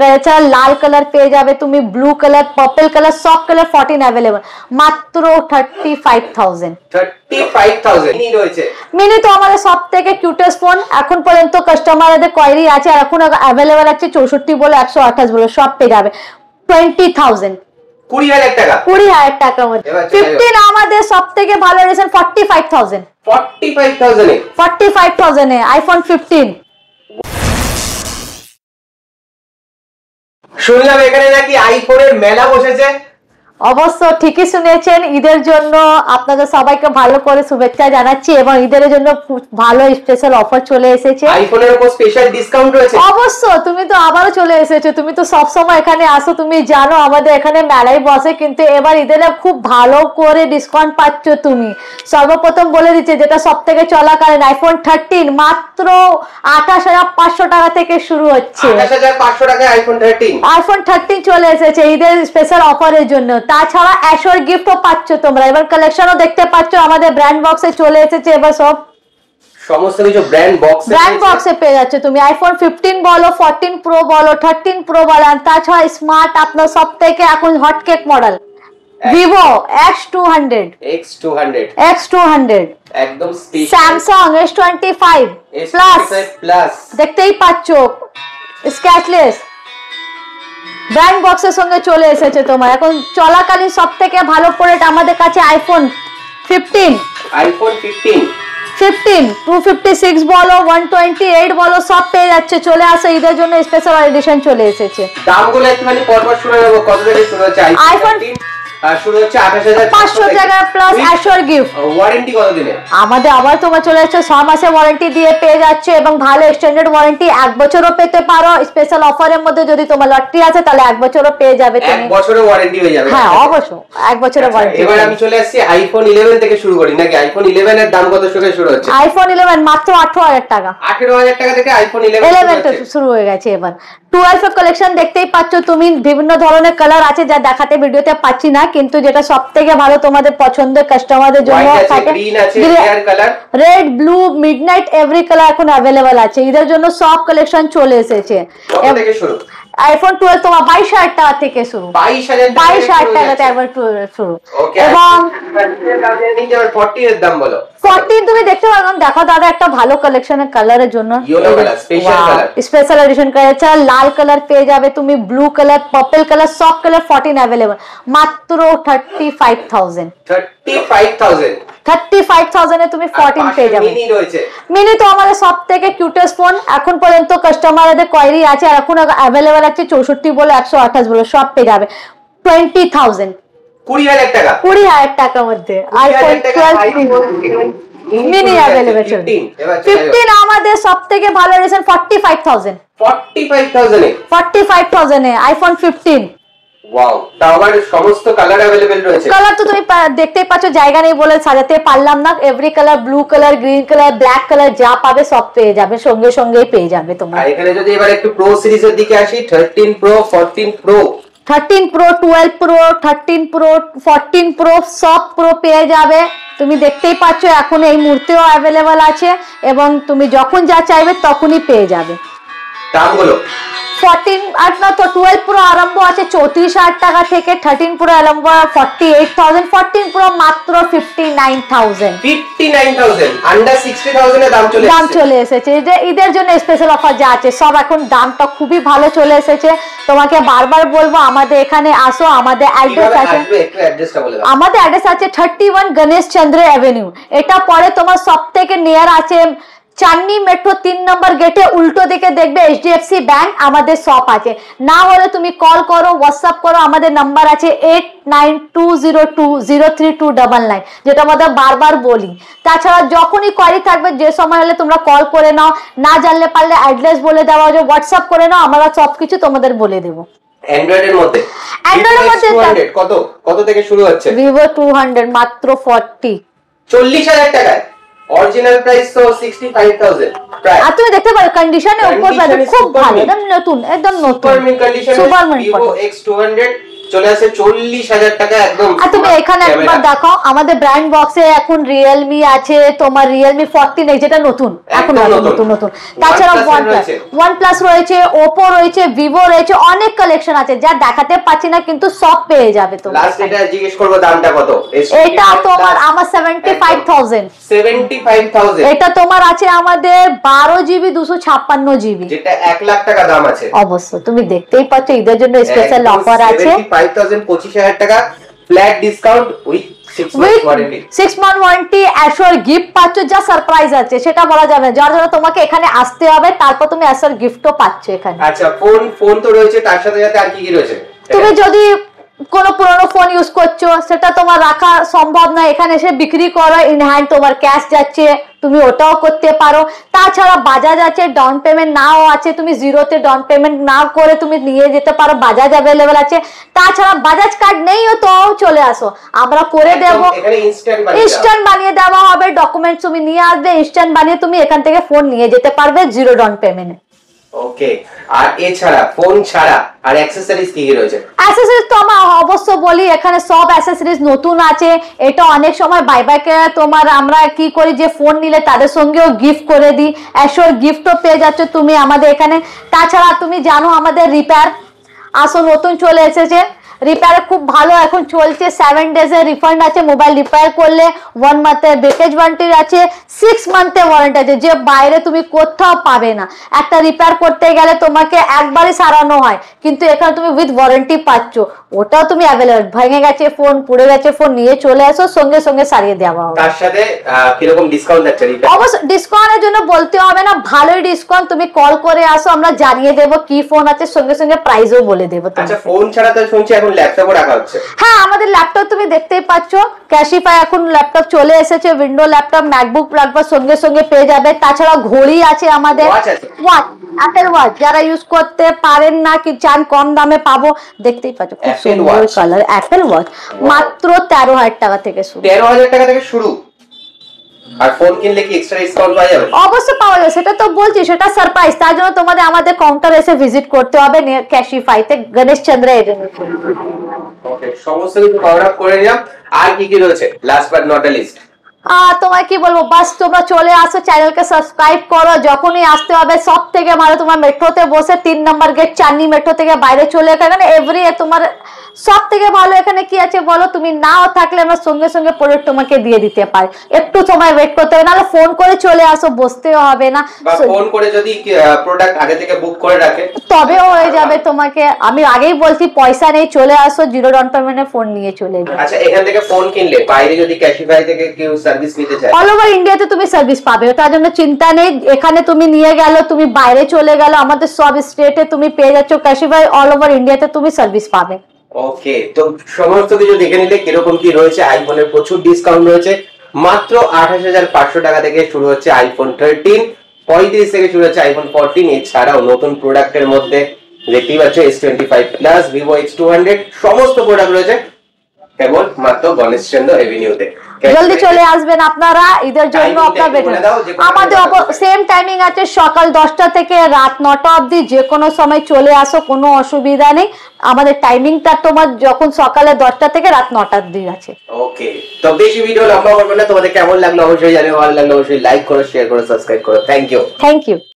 করেছে, লাল কালার পেয়ে যাবে তুমি, ব্লু কালার, পার্পল কালার, সব কালার 14 অ্যাভেলেবল, মাত্র 35,000। 35,000 মিনি রয়েছে। মিনি তো আমাদের সবথেকে কিউটেস্ট ফোন এখন পর্যন্ত, কাস্টমারদের কোয়ারি আছে, আর এখন অ্যাভেলেবল আছে 64 বলো 128 বলো, সব পেয়ে যাবে 20,000। 20,000 টাকা, 20,000 টাকার মধ্যে 15 আমাদের সবথেকে ভালো রেশন 45,000। 45,000 এ আইফোন 15। শুনলাম এখানে নাকি আইফোনের মেলা বসেছে। অবশ্য ঠিকই শুনেছেন, ঈদের জন্য আপনাদের সবাইকে ভালো করে শুভেচ্ছা জানাচ্ছি, এবং ঈদের জন্য ভালো স্পেশাল অফার চলে এসেছে, আইফোনের উপর স্পেশাল ডিসকাউন্ট রয়েছে। অবশ্য তুমি তো আবারও চলে এসেছো, তুমি তো সব সময় এখানে আসো, তুমি জানো আমাদের এখানে মেলাই বসে, কিন্তু এবার ঈদের খুব ভালো করে ডিসকাউন্ট পাচ্ছ তুমি। সর্বপ্রথম বলে দিচ্ছে, যেটা সব থেকে চলাকালীন আইফোন 13 মাত্র 28,500 টাকা থেকে শুরু হচ্ছে। 28,500 টাকায় আইফোন 13 চলে এসেছে ঈদের স্পেশাল অফারের জন্য। তাছাড়া অ্যাশোর গিফটও পাচ্ছ তোমরা, এবার কালেকশনও দেখতে পাচ্ছ আমাদের ব্র্যান্ড বক্সে চলে এসেছে, এবার সব সমস্ত কিছু ব্র্যান্ড বক্সে পেয়ে যাচ্ছে তুমি। আইফোন 15 বলো, 14 প্রো বলো, 13 প্রো বলো, তাছাড়া স্মার্ট আপনার সব থেকে এখন হটকেক মডেল ভিভো X200 একদম স্পেশাল, স্যামসাং S25 প্লাস দেখতেই পাচ্ছ, স্ক্র্যাচলেস ব্র্যান্ড বক্সের সঙ্গে চলে এসেছে তোমার। এখন চলাকালীন সব থেকে ভালো প্রোডাক্ট আমাদের কাছে আইফোন 15 256 বলো, 128 বলো, সব পেয়ে যাচ্ছে। চলে আসে ঈদের জন্য স্পেশাল এডিশন চলে এসেছে। দামগুলো একটুখানি পরপর শুনে নেব, কত থেকে শুরু হচ্ছে আইফোন? শুরু হচ্ছে 28,500 টাকা প্লাস অ্যাশোর গিফট। ওয়ারেন্টি কত দিনে? আমাদের আবার তোমার চলে যাচ্ছে 6 মাসের ওয়ারেন্টি দিয়ে পেয়ে যাচ্ছে, এবং ভালো এক্সটেন্ডেড ওয়ারেন্টি 1 বছরও পেতে পারো। স্পেশাল অফারের মধ্যে যদি তোমার লটারি আছে তাহলে 1 বছরও পেয়ে যাবে তুমি। 1 বছরের ওয়ারেন্টি হয়ে যাবে। হ্যাঁ অবশ্যই 1 বছরের ওয়ারেন্টি। এবার আমি চলে আসছি আইফোন 11 থেকে শুরু করি নাকি? আইফোন 11 এর দাম কত থেকে শুরু হচ্ছে? আইফোন 11 মাত্র 18,000 টাকা। 18,000 টাকা থেকে আইফোন 11 শুরু হয়ে গেছে। এবার 12 এর কালেকশন দেখতেই পাচ্ছ তুমি, বিভিন্ন ধরনের কালার আছে যা দেখাতে ভিডিওতে পাচ্ছি না, কিন্তু যেটা সবথেকে ভালো তোমাদের পছন্দের কাস্টমারদের জন্য থাকে, গ্রিন আছে, air colour, red, blue, midnight, every colour এখন अवेलेबल আছে। ঈদের জন্য সব কালেকশন চলে এসেছে। কত থেকে শুরু? আইফোন 12 তোমার 22,000 টাকা থেকে শুরু। 22,000 টাকা থেকে একবার শুরু। এবং 14 এর দাম বলো। 14 তুমি দেখতে পারো, দেখো দাদা একটা ভালো কালেকশনের কালারের জন্য ইয়েলো কালার স্পেশাল এডিশন করেছে, লাল কালার পেয়ে যাবে তুমি, ব্লু কালার, পার্পল কালার, সব কালার 14 অ্যাভেলেবল, মাত্র 35,000 এ তুমি 14 পেয়ে যাবে। মিনি তো আমাদের সবথেকে কিউটেস্ট ফোন এখন পর্যন্ত, কাস্টমারদের কোয়ারি আছে, আর এখন অ্যাভেলেবল আছে 64 বলো 128 বলো, সব পেয়ে যাবে 20,000। 20,000 টাকার মধ্যে আইফোন 12 মিনি अवेलेबल চলছে। 15 আমাদের সবথেকে ভালো রেশন 45,000 এ আইফোন 15। ওয়াও, তাহলে সমস্ত কালার अवेलेबल রয়েছে। কালার তো তুমি দেখতেই পাচ্ছ, জায়গা নেই বলে সাজাতে পারলাম না। Every colour, blue colour, green colour, black colour যা পাবে সব পেয়ে যাবে, সঙ্গে সঙ্গেই পেয়ে যাবে তোমরা। আর এখানে যদি এবার একটু প্রো সিরিজের দিকে আসি, 13 pro, 14 pro, 13 pro, 12 pro, 13 pro, 14 pro, সব প্রো পেয়ে যাবে। তুমি দেখতেই পাচ্ছ এখন এই মুহূর্তেও अवेलेबल আছে, এবং তুমি যখন যা চাইবে তখনই পেয়ে যাবে। দামগুলো 14 আর না তো 12 প্রো আরম্ভ আছে 34,000 টাকা থেকে, 13 প্রো আরম্ভ 48,000, 14 প্রো মাত্র 59,000 আন্ডার 60,000 এ দাম চলে এসেছে। যে ঈদের জন্য স্পেশাল অফার যা আছে সব এখন দামটা খুবই ভালো চলে এসেছে। তোমাকে বারবার বলবো আমাদের এখানে আসো, আমাদের অ্যাড্রেস আছে, আমাদের অ্যাড্রেস আছে 31 গণেশ চন্দ্র অ্যাভিনিউ। এটা পরে তোমার সবথেকে নিয়ার আছে চাঁদনি মেট্রো 3 নম্বর গেটে উল্টো দিকে দেখবে HDFC ব্যাংক আমাদের শপ আছে। না হলে তুমি কল করো, হোয়াটসঅ্যাপ করো, আমাদের নাম্বার আছে 8920203299, যেটা আমাদের বারবার বলি। তাছাড়া যখনই কোয়ারি থাকবে যে সময় হলে তোমরা কল করে নাও, না জানলে পারলে অ্যাড্রেস বলে দেওয়া হবে, হোয়াটসঅ্যাপ করে নাও, আমরা সবকিছু তোমাদের বলে দেবো। অ্যান্ড্রয়েডের মধ্যে কত থেকে শুরু হচ্ছে? Vivo 200 মাত্র 40,000 টাকায়। অরিজিনাল প্রাইস তো 65,000 প্রায়। আর তুমি দেখতে পারো কন্ডিশনে উপর পাবে, খুব ভালো, একদম নতুন, একদম নতুন সুপার মিন কন্ডিশনে Vivo X200 চলে আসে 40,000 টাকা একদম। আর তুমি এখানে একবার দেখো আমাদের ব্র্যান্ড বক্সে এখন Realme আছে, তোমার Realme 14 যেটা নতুন, এখন নতুন। তাছাড়া OnePlus রয়েছে, Oppo রয়েছে, Vivo রয়েছে, অনেক কালেকশন আছে যা দেখাতে পাচ্ছি না, কিন্তু সব পেয়ে যাবে তোমরা। লাস্ট এটা জিজ্ঞেস করব দামটা কত? এটা তোমার আমার 75,000। এটা তোমার আছে আমাদের 12GB 256GB, যেটা 1 লাখ টাকা দাম আছে। অবশ্য তুমি দেখতেই পাচ্ছ ঈদের জন্য স্পেশাল অফার আছে। 75,000 25,000 টাকা flat discount with 6 month warranty. Assure gift পাচ্ছ, যা সারপ্রাইজ আছে সেটা বলা যাবে না, যার জন্য তোমাকে এখানে আসতে হবে, তারপর তুমি অ্যাশোর গিফটও পাচ্ছ এখানে। আচ্ছা, ফোন তো রয়েছে, তার সাথে সাথে আর কি রয়েছে? তুমি যদি কোন পুরনো ফোন ইউজ করছো সেটা তোমার রাখা সম্ভব না, এখানে এসে বিক্রি করো, ইন হ্যান্ড তোমার ক্যাশ যাচ্ছে, তুমি ওটাও করতে পারো। তাছাড়া বাজাজ আছে, ডাউন পেমেন্ট নাও আছে, তুমি জিরোতে ডাউন পেমেন্ট না করে তুমি নিয়ে যেতে পারো, বাজাজ অ্যাভেলেবেল আছে। তাছাড়া বাজাজ কার্ড নেইও তো চলে আসো, আমরা করে দেবো, ইনস্ট্যান্ট বানিয়ে দেওয়া হবে। ডকুমেন্টস তুমি নিয়ে আসবে, ইনস্ট্যান্ট বানিয়ে তুমি এখান থেকে ফোন নিয়ে যেতে পারবে জিরো ডাউন পেমেন্টে। ওকে, আর এছাড়া ফোন ছাড়া আর অ্যাকসেসরিজ কি কি রয়েছে? অ্যাকসেসরিজ তো আমরা অবশ্য বলি এখানে সব অ্যাকসেসরিজ নতুন আছে। এটা অনেক সময় বাইব্যাকে তোমার আমরা কি করি, যে ফোন নিলে তাদের সঙ্গেও গিফট করে দিই, অ্যাশোর গিফটও পেয়ে যাচ্ছ তুমি আমাদের এখানে। তাছাড়া তুমি জানো আমাদের রিপেয়ার আসো নতুন চলে এসেছে, রিপেয়ার খুব ভালো এখন চলছে, 7 days এর রিফান্ড আছে, মোবাইল রিপেয়ার করলে 1 month এর ব্রেকেজ ওয়ারেন্টি আছে, 6 month এর ওয়ারেন্টি আছে, যে বাইরে তুমি কোথাও পাবে না। একটা রিপেয়ার করতে গেলে তোমাকে একবারই সারানো হয়, কিন্তু এখানে তুমি উইথ ওয়ারেন্টি পাচ্ছ, ওটাও তুমি অ্যাভেলেবল। ভেঙে গেছে ফোন, পুড়ে গেছে ফোন, নিয়ে চলে আসো, সঙ্গে সঙ্গে সারিয়ে দেওয়া হবে। তার সাথে কিরকম ডিসকাউন্ট আছে? অবশ্য ডিসকাউন্টের জন্য বলতে হবে না, ভালোই ডিসকাউন্ট, তুমি কল করে আসো, আমরা জানিয়ে দেবো কি ফোন আছে, সঙ্গে সঙ্গে প্রাইসও বলে দেবো। আচ্ছা, ফোন ছাড়া তো শুনছি এখন ল্যাপটপও রাখা হচ্ছে। হ্যাঁ, আমাদের ল্যাপটপ তুমি দেখতেই পাচ্ছ, ক্যাশিফাই এখন ল্যাপটপ চলে এসেছে, উইন্ডো ল্যাপটপ, ম্যাকবুক ল্যাপটপ সঙ্গে সঙ্গে পেয়ে যাবে। তাছাড়া ঘড়ি আছে আমাদের, ওয়াচ, অ্যাপেল ওয়াচ, যারা ইউজ করতে পারেন না কি চান কম দামে পাবো, দেখতেই পাচ্ছ খুব সুন্দর কালার অ্যাপেল ওয়াচ, মাত্র 13,000 টাকা থেকে শুরু। 13,000 টাকা থেকে শুরু। আর ফোন কিনলে কি এক্সট্রা ডিসকাউন্ট পাওয়া যাবে? অবশ্যই পাওয়া যাবে, সেটা তো বলছি, সেটা সারপ্রাইজ। তার জন্য তোমাদের আমাদের কাউন্টার এসে ভিজিট করতে হবে ক্যাশিফাইতে, গণেশ চন্দ্র এজেন্সি। ওকে, সমস্ত কিছু কভার আপ করে নিলাম। আর কি কি রয়েছে last but not the list? তোমায় কি বলবো, বাস তোমরা চলে আসো, চ্যানেলকে সাবস্ক্রাইব করো, যখনই আসতে হবে সব থেকে ভালো তোমার মেট্রোতে বসে 3 নম্বর গেট চাঁদনি মেট্রো থেকে বাইরে চলে এখানে এভরি তোমার সব থেকে ভালো। এখানে কি আছে বলো, তুমি নাও থাকলে আমরা সঙ্গে সঙ্গে প্রোডাক্ট তোমাকে দিয়ে দিতে পারি, একটু সময় ওয়েট করতে হবে, নাহলে ফোন করে চলে আসো, বসতেও হবে না। বা ফোন করে যদি প্রোডাক্ট আগে থেকে বুক করে রাখে তবেও হয়ে যাবে। তোমাকে আমি আগেই বলছি, পয়সা নেই, চলে আসো, জিরো ডাউন পেমেন্টে ফোন নিয়ে চলে যাও। আচ্ছা, এখান থেকে ফোন কিনলে বাইরে যদি ক্যাশিফাই থেকে কেউ সার্ভিস নিতে চায়, অল ওভার ইন্ডিয়াতে তুমি সার্ভিস পাবে, তার জন্য চিন্তা নেই। এখানে তুমি নিয়ে গেল, তুমি বাইরে চলে গেল, আমাদের সব স্টেটে তুমি পেয়ে যাচ্ছ ক্যাশিফাই, অল ওভার ইন্ডিয়াতে তুমি সার্ভিস পাবে। ওকে, তো সমস্ত কিছু দেখে নিলে কিরকম কি রয়েছে। আইফোনের প্রচুর ডিসকাউন্ট রয়েছে, মাত্র 28,500 টাকা থেকে শুরু হচ্ছে আইফোন 13, 35 থেকে শুরু হচ্ছে আইফোন 14। এছাড়াও নতুন প্রোডাক্টের মধ্যে দেখতেই পাচ্ছ S25 প্লাস, ভিভো X200, সমস্ত প্রোডাক্ট রয়েছে কেবল মাত্র গণেশ চন্দ্র এভিনিউতে। জলদি চলে আসবেন আপনারা ঈদের জন্য। আমাদের সেম টাইমিং আছে, সকাল 10টা থেকে রাত 9টা অবধি, যে কোনো সময় চলে আসো, কোনো অসুবিধা নেই। আমাদের টাইমিংটা তোমার যখন সকালে 10টা থেকে রাত 9টা অবধি আছে। ওকে, তো বেশি ভিডিও লম্বা করবো না, তোমাদের কেমন লাগলো অবশ্যই জানিও, ভালো লাগলো অবশ্যই লাইক করো, শেয়ার করো, সাবস্ক্রাইব করো। Thank you.